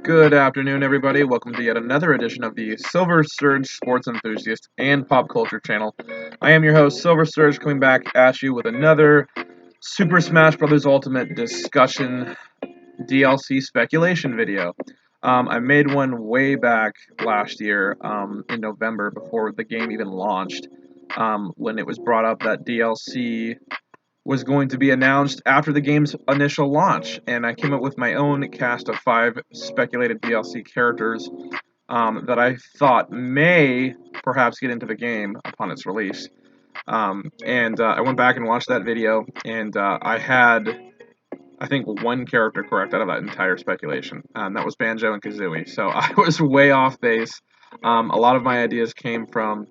Good afternoon, everybody. Welcome to yet another edition of the Silver Surge Sports Enthusiast and Pop Culture channel. I am your host, Silver Surge, coming back at you with another Super Smash Bros. Ultimate discussion DLC speculation video. I made one way back last year in November before the game even launched, when it was brought up that DLC was going to be announced after the game's initial launch, and I came up with my own cast of 5 speculated DLC characters that I thought may perhaps get into the game upon its release. I went back and watched that video, and I had, I think, one character correct out of that entire speculation, and that was Banjo and Kazooie. So I was way off base. A lot of my ideas came from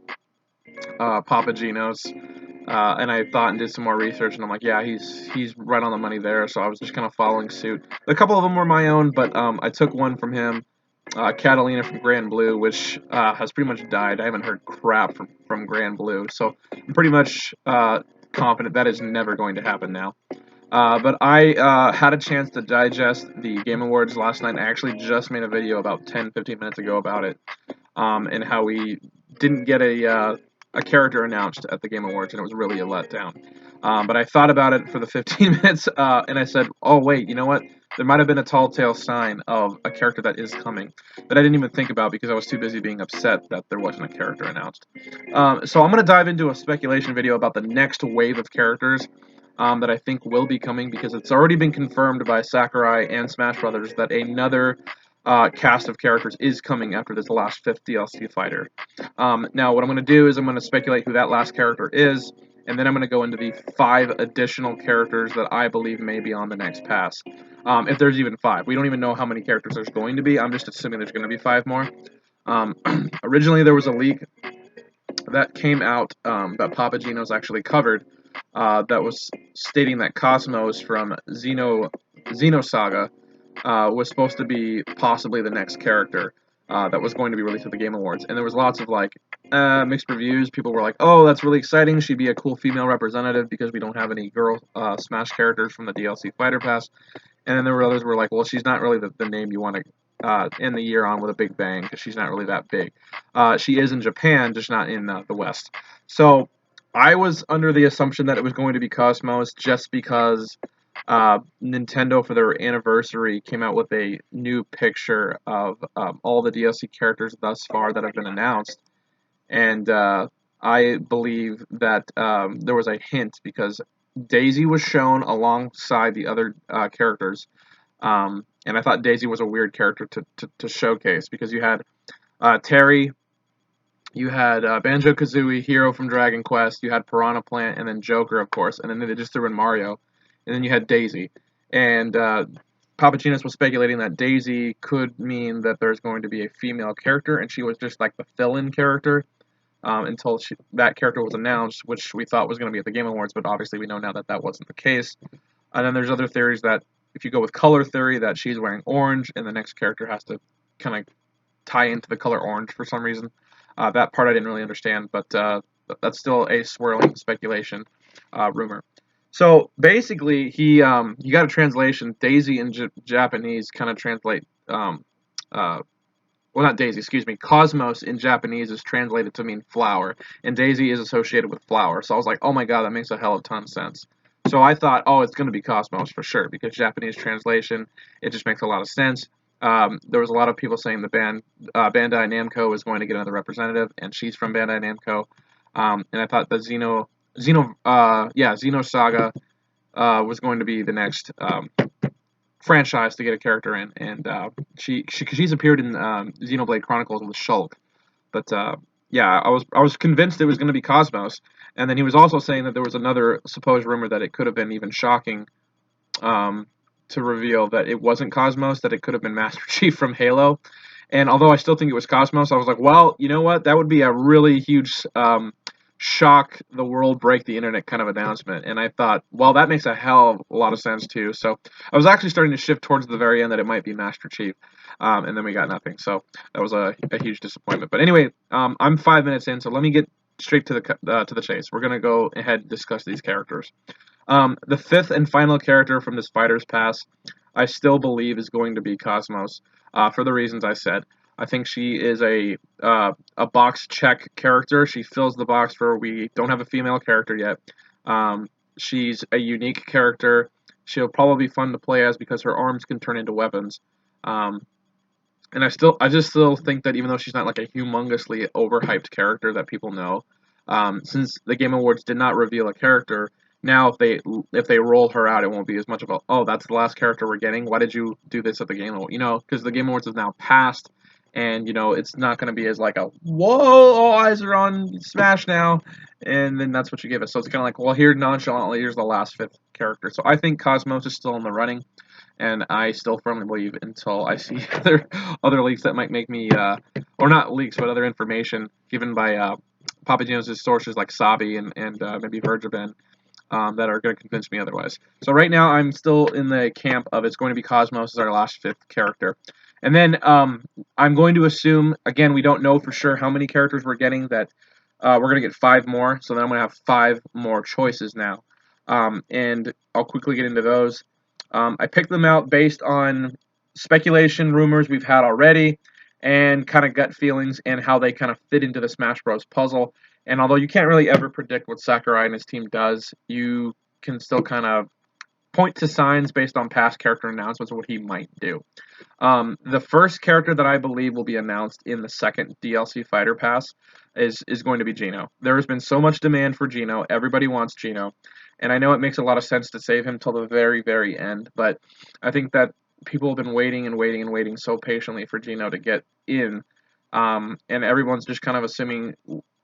Papa Gino's. And I thought and did some more research, and I'm like, yeah, he's right on the money there. So I was just kind of following suit. A couple of them were my own, but I took one from him, Catalina from Grand Blue, which has pretty much died. I haven't heard crap from Grand Blue, so I'm pretty much confident that is never going to happen now. But I had a chance to digest the Game Awards last night. I actually just made a video about 10-15 minutes ago about it, and how we didn't get a character announced at the Game Awards, and it was really a letdown. But I thought about it for the 15 minutes, and I said, oh, wait, you know what? There might have been a tall tale sign of a character that is coming that I didn't even think about because I was too busy being upset that there wasn't a character announced. So I'm going to dive into a speculation video about the next wave of characters that I think will be coming, because it's already been confirmed by Sakurai and Smash Brothers that another cast of characters is coming after this last 5th DLC fighter. Now, what I'm going to do is I'm going to speculate who that last character is, and then I'm going to go into the 5 additional characters that I believe may be on the next pass. If there's even 5. We don't even know how many characters there's going to be. I'm just assuming there's going to be 5 more. Originally, there was a leak that came out that Papa Gino's actually covered that was stating that Cosmos from Xenosaga was supposed to be possibly the next character that was going to be released at the Game Awards. And there was lots of mixed reviews. People were like, oh, that's really exciting. She'd be a cool female representative because we don't have any girl Smash characters from the DLC Fighter Pass. And then there were others who were like, well, she's not really the name you want to end the year on with a big bang, because she's not really that big. She is in Japan, just not in the West. So I was under the assumption that it was going to be Cosmos, just because Nintendo, for their anniversary, came out with a new picture of all the DLC characters thus far that have been announced. And I believe that there was a hint, because Daisy was shown alongside the other characters. And I thought Daisy was a weird character to showcase, because you had Terry, you had Banjo-Kazooie, Hero from Dragon Quest, you had Piranha Plant, and then Joker, of course, and then they just threw in Mario. And then you had Daisy. And Papagenos was speculating that Daisy could mean that there's going to be a female character, and she was just like the fill-in character until that character was announced, which we thought was going to be at the Game Awards, but obviously we know now that that wasn't the case. And then there's other theories that, if you go with color theory, that she's wearing orange, and the next character has to kind of tie into the color orange for some reason. That part I didn't really understand, but that's still a swirling speculation rumor. So basically, you got a translation. Daisy in Japanese kind of translate, well, not Daisy, excuse me. Cosmos in Japanese is translated to mean flower, and Daisy is associated with flower. So I was like, oh my god, that makes a hell of a ton of sense. So I thought, oh, it's going to be Cosmos for sure, because Japanese translation, it just makes a lot of sense. There was a lot of people saying the Bandai Namco is going to get another representative, and she's from Bandai Namco. And I thought the Xenosaga was going to be the next franchise to get a character in, and she's appeared in Xenoblade Chronicles with Shulk. But yeah, I was convinced it was going to be Cosmos, and then he was also saying that there was another supposed rumor that it could have been even shocking to reveal that it wasn't Cosmos, that it could have been Master Chief from Halo. And although I still think it was Cosmos, I was like, well, you know what? That would be a really huge shock the world, break the internet kind of announcement. And I thought, well, that makes a hell of a lot of sense too. So I was actually starting to shift towards the very end that it might be Master Chief. And then we got nothing. So that was a huge disappointment. But anyway, I'm 5 minutes in, so let me get straight to the chase. We're going to go ahead and discuss these characters. The 5th and final character from this Fighter's Pass, I still believe is going to be Cosmos. for the reasons I said. I think she is a box check character. She fills the box for we don't have a female character yet. Um, she's a unique character. She'll probably be fun to play as because her arms can turn into weapons. Um, and I just still think that even though she's not like a humongously overhyped character that people know, since the Game Awards did not reveal a character, now if they roll her out, it won't be as much of a that's the last character we're getting. Why did you do this at the Game Awards? Because the Game Awards is now passed, and it's not going to be as like a whoa, all eyes are on Smash now, and then that's what you give us. So it's kind of like, well, here nonchalantly, here's the last fifth character. So I think Cosmos is still in the running, and I still firmly believe until I see other leaks that might make me, or not leaks, but other information given by Papagenos' sources like Sabi and maybe Verjaben, that are going to convince me otherwise. So right now I'm still in the camp of it's going to be Cosmos as our last fifth character. And then I'm going to assume, again, we don't know for sure how many characters we're getting, that we're going to get 5 more, so then I'm going to have 5 more choices now. And I'll quickly get into those. I picked them out based on speculation, rumors we've had already, and kind of gut feelings and how they kind of fit into the Smash Bros. Puzzle. And although you can't really ever predict what Sakurai and his team does, you can still kind of point to signs based on past character announcements of what he might do. The first character that I believe will be announced in the second DLC Fighter Pass is going to be Geno. There has been so much demand for Geno. Everybody wants Geno. And I know it makes a lot of sense to save him till the very, very end, but I think that people have been waiting and waiting and waiting so patiently for Geno to get in, and everyone's just kind of assuming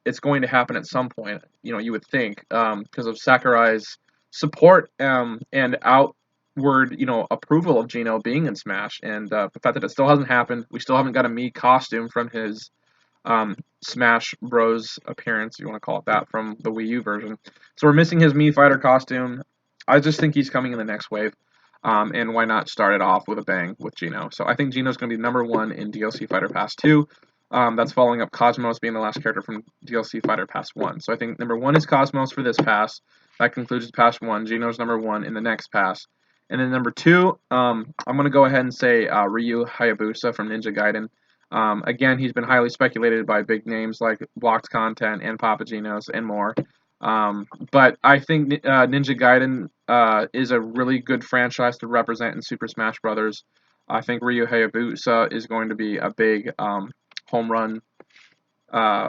it's going to happen at some point. You would think, because of Sakurai's support and outward, approval of Geno being in Smash, and the fact that it still hasn't happened. We still haven't got a Mii costume from his Smash Bros. Appearance, if you want to call it that, from the Wii U version. So we're missing his Mii Fighter costume. I just think he's coming in the next wave. And why not start it off with a bang with Geno? So I think Geno's going to be number 1 in DLC Fighter Pass 2. That's following up Cosmos being the last character from DLC Fighter Pass 1. So I think number 1 is Cosmos for this pass. That concludes Pass 1. Geno's number 1 in the next pass. And then number 2, I'm going to go ahead and say Ryu Hayabusa from Ninja Gaiden. Again, he's been highly speculated by big names like Blocked Content and Papagenos and more. But I think Ninja Gaiden is a really good franchise to represent in Super Smash Bros. I think Ryu Hayabusa is going to be a big home run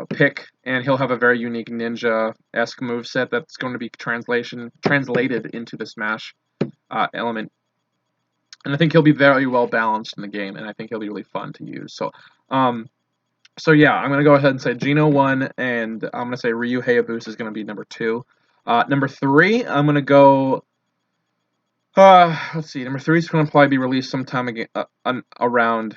pick, and he'll have a very unique ninja-esque moveset that's going to be translated into the Smash element. And I think he'll be very well balanced in the game, and I think he'll be really fun to use. So yeah, I'm going to go ahead and say Geno 1, and I'm going to say Ryu Hayabusa is going to be number 2. Number 3, I'm going to go... let's see, number 3 is going to probably be released sometime again, around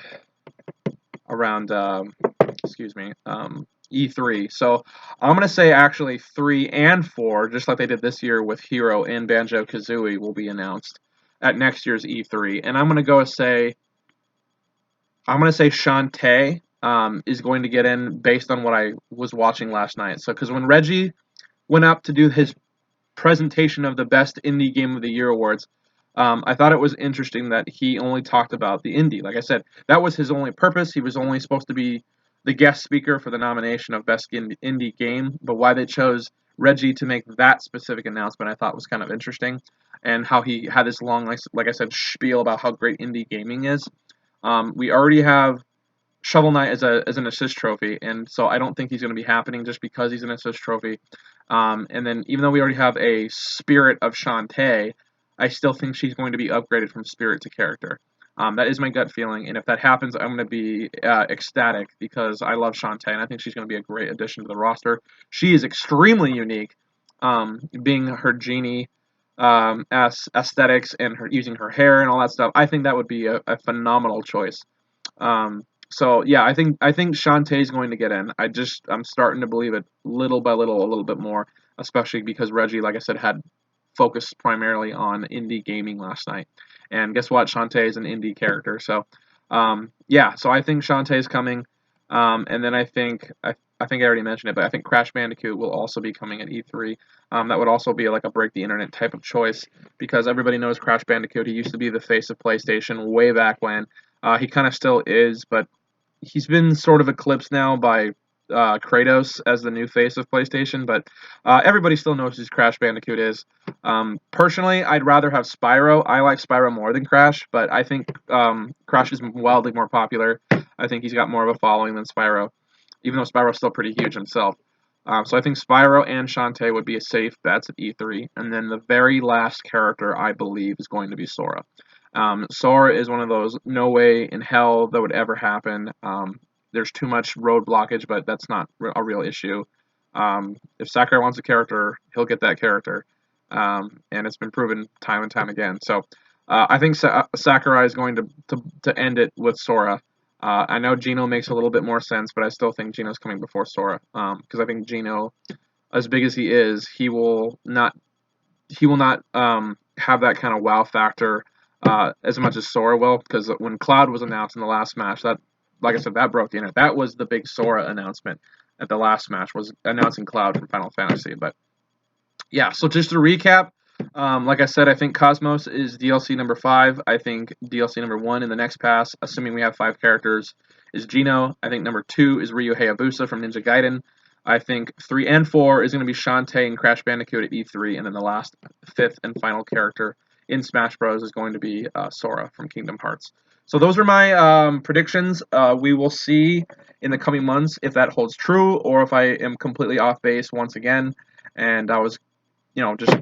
E3. So I'm going to say actually 3 and 4, just like they did this year with Hero and Banjo-Kazooie, will be announced at next year's E3. And I'm going to say Shantae is going to get in based on what I was watching last night. So because when Reggie went up to do his presentation of the Best Indie Game of the Year awards, I thought it was interesting that he only talked about the indie. Like I said, that was his only purpose. He was only supposed to be the guest speaker for the nomination of Best Indie Game, but why they chose Reggie to make that specific announcement I thought was kind of interesting, and how he had this long, like I said, spiel about how great indie gaming is. We already have Shovel Knight as an assist trophy, and so I don't think he's going to be happening just because he's an assist trophy. And then even though we already have a Spirit of Shantae, I still think she's going to be upgraded from Spirit to character. That is my gut feeling, and if that happens, I'm going to be ecstatic because I love Shantae, and I think she's going to be a great addition to the roster. She is extremely unique, being her genie aesthetics and her using her hair and all that stuff. I think that would be a phenomenal choice. So yeah, I think Shantae is going to get in. I'm starting to believe it little by little, a little bit more, especially because Reggie, like I said, had focused primarily on indie gaming last night. And guess what? Shantae is an indie character. So yeah, so I think Shantae is coming. And then I think I already mentioned it, but I think Crash Bandicoot will also be coming at E3. That would also be like a break the internet type of choice because everybody knows Crash Bandicoot. He used to be the face of PlayStation way back when. He kind of still is, but he's been sort of eclipsed now by Kratos as the new face of PlayStation, but everybody still knows who Crash Bandicoot is. Personally, I'd rather have Spyro. I like Spyro more than Crash, but I think Crash is wildly more popular. I think he's got more of a following than Spyro, even though Spyro's still pretty huge himself. So I think Spyro and Shantae would be a safe bets at E3, and then the very last character I believe is going to be Sora. Sora is one of those no way in hell that would ever happen. There's too much road blockage, but that's not a real issue. If Sakurai wants a character, he'll get that character, and it's been proven time and time again. So I think Sakurai is going to end it with Sora. I know Geno makes a little bit more sense, but I still think Geno's coming before Sora because I think Geno, as big as he is, he will not have that kind of wow factor as much as Sora will. Because when Cloud was announced in the last match, that, like I said, that broke the internet. That was the big Sora announcement at the last match, was announcing Cloud from Final Fantasy. But yeah, so just to recap, like I said, I think Cosmos is DLC number 5. I think DLC number 1 in the next pass, assuming we have 5 characters, is Geno. I think number 2 is Ryu Hayabusa from Ninja Gaiden. I think 3 and 4 is going to be Shantae and Crash Bandicoot at E3, and then the last 5th and final character in Smash Bros. Is going to be Sora from Kingdom Hearts. So those are my predictions. We will see in the coming months if that holds true or if I am completely off base once again, and I was, just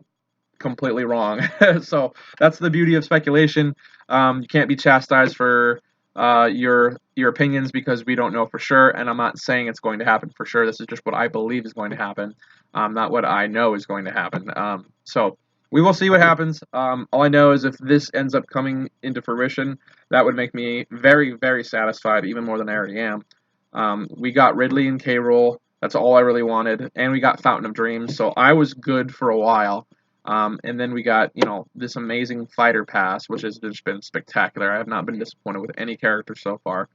completely wrong. So that's the beauty of speculation. You can't be chastised for your opinions because we don't know for sure, and I'm not saying it's going to happen for sure. This is just what I believe is going to happen, not what I know is going to happen. So we will see what happens. All I know is if this ends up coming into fruition, that would make me very, very satisfied, even more than I already am. We got Ridley and K. Rool. That's all I really wanted, and we got Fountain of Dreams, so I was good for a while. And then we got, this amazing fighter pass, which has just been spectacular. I have not been disappointed with any character so far.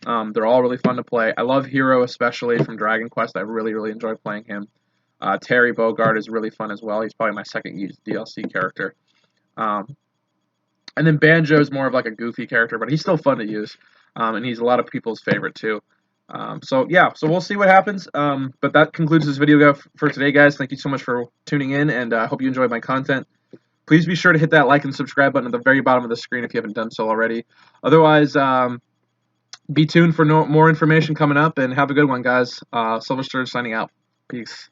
They're all really fun to play. I love Hero, especially from Dragon Quest. I really, really enjoy playing him. Terry Bogard is really fun as well. He's probably my second used DLC character. And then Banjo is more of like a goofy character, but he's still fun to use. And he's a lot of people's favorite too. So we'll see what happens. But that concludes this video for today, guys. Thank you so much for tuning in, and I hope you enjoyed my content. Please be sure to hit that like and subscribe button at the very bottom of the screen if you haven't done so already. Otherwise, be tuned for more information coming up, and have a good one, guys. Silver Sturge signing out. Peace.